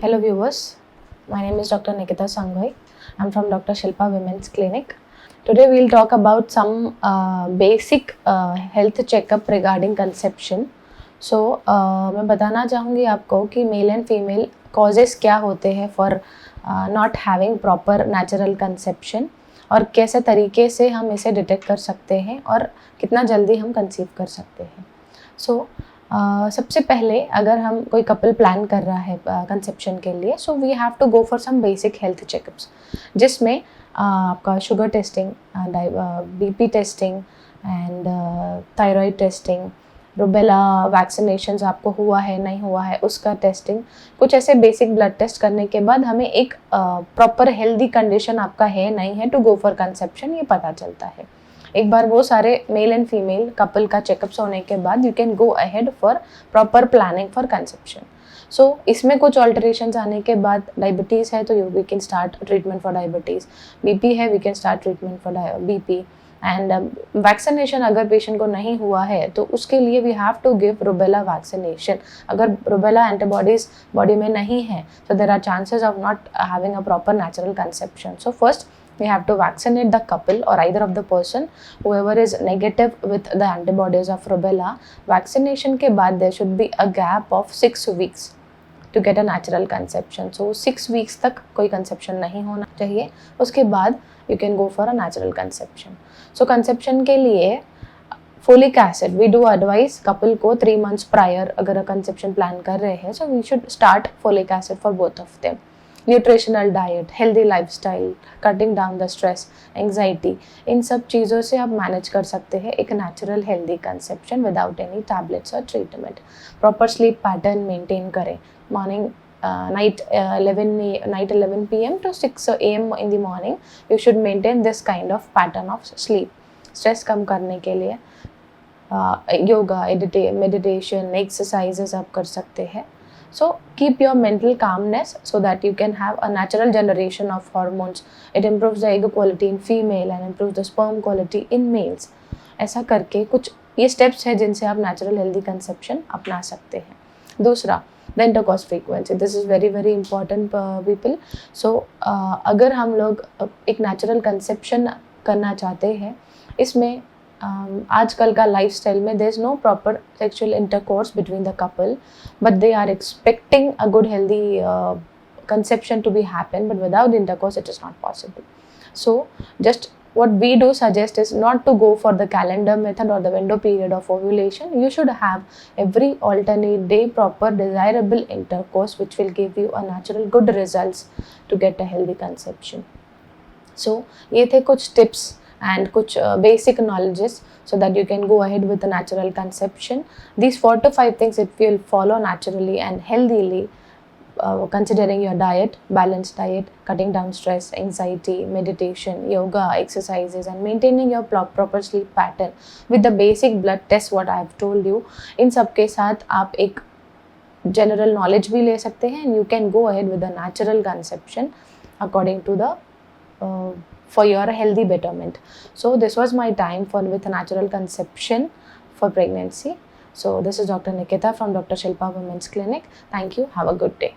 Hello viewers, my name is Dr. Nikita Sangwai. I'm from Dr. Shilpa Women's Clinic. Today we'll talk about some basic health checkup regarding conception. So मैं बताना चाहूँगी आपको कि mail and female causes क्या होते हैं for not having proper natural conception और कैसे तरीके से हम इसे डिटेक्ट कर सकते हैं और कितना जल्दी हम कंसीव कर सकते हैं. सो सबसे पहले अगर हम कोई कपल प्लान कर रहा है कंसेप्शन के लिए, so we have to go for some basic health checkups जिसमें आपका sugar testing, BP testing and thyroid testing, rubella vaccinations आपको हुआ है नहीं हुआ है उसका टेस्टिंग, कुछ ऐसे बेसिक ब्लड टेस्ट करने के बाद हमें एक प्रॉपर हेल्दी कंडीशन आपका है नहीं है टू गो फॉर कंसेप्शन ये पता चलता है. एक बार वो सारे मेल एंड फीमेल कपल का चेकअप्स होने के बाद you can go ahead for proper planning for conception. So इसमें कुछ ऑल्टरेशंस आने के बाद, डायबिटीज़ है तो we can start treatment for diabetes, BP है we can start treatment for BP and vaccination अगर पेशेंट को नहीं हुआ है तो उसके लिए we have to give rubella vaccination. अगर रूबेला एंटीबॉडीज बॉडी में नहीं है तो there are chances of not having a proper natural conception. So first we have to vaccinate the couple or either of the person whoever is negative with the antibodies of rubella. Vaccination के बाद there should be a gap of 6 weeks to get a natural conception. So 6 weeks तक कोई conception नहीं होना चाहिए, उसके बाद you can go for a natural conception. So conception के लिए folic acid we do advise couple को 3 months prior अगर conception plan कर रहे हैं, so we should start folic acid for both of them. Nutritional diet, healthy lifestyle, cutting down the stress, anxiety, इन सब चीज़ों से आप मैनेज कर सकते हैं एक natural healthy conception without any tablets और treatment. Proper sleep pattern maintain करें. Morning night 11 p.m. to 6 a.m. in the morning you should maintain this kind of pattern of sleep. Stress कम करने के लिए योगा, मेडिटेशन, एक्सरसाइजेस आप कर सकते हैं. So keep your mental calmness so that you can have a natural generation of hormones. It improves the egg quality in female and improves the sperm quality in males. ऐसा करके कुछ ये steps है जिनसे आप natural healthy conception अपना सकते हैं. दूसरा, the intercourse frequency. This is very very important people. So अगर हम लोग एक natural conception करना चाहते हैं, इसमें आजकल का लाइफस्टाइल में there is no proper sexual intercourse between the couple but they are expecting a good healthy conception to be happen, but without intercourse it is not possible. So just what we do suggest is not to go for the calendar method or the window period of ovulation. You should have every alternate day proper desirable intercourse which will give you a natural good results to get a healthy conception. So ये थे कुछ tips and कुछ basic knowledges so that you can go ahead with a natural conception. These 4 to 5 things if you will follow naturally and healthily, considering your diet, balanced diet, cutting down stress, anxiety, meditation, yoga, exercises and maintaining your proper sleep pattern with the basic blood test what I have told you, इन सब के साथ आप एक general knowledge भी ले सकते हैं and you can go ahead with a natural conception according to the for your healthy betterment. So this was my time for with natural conception for pregnancy. So this is Dr. Nikita from Dr. Shilpa Women's Clinic. Thank you. Have a good day.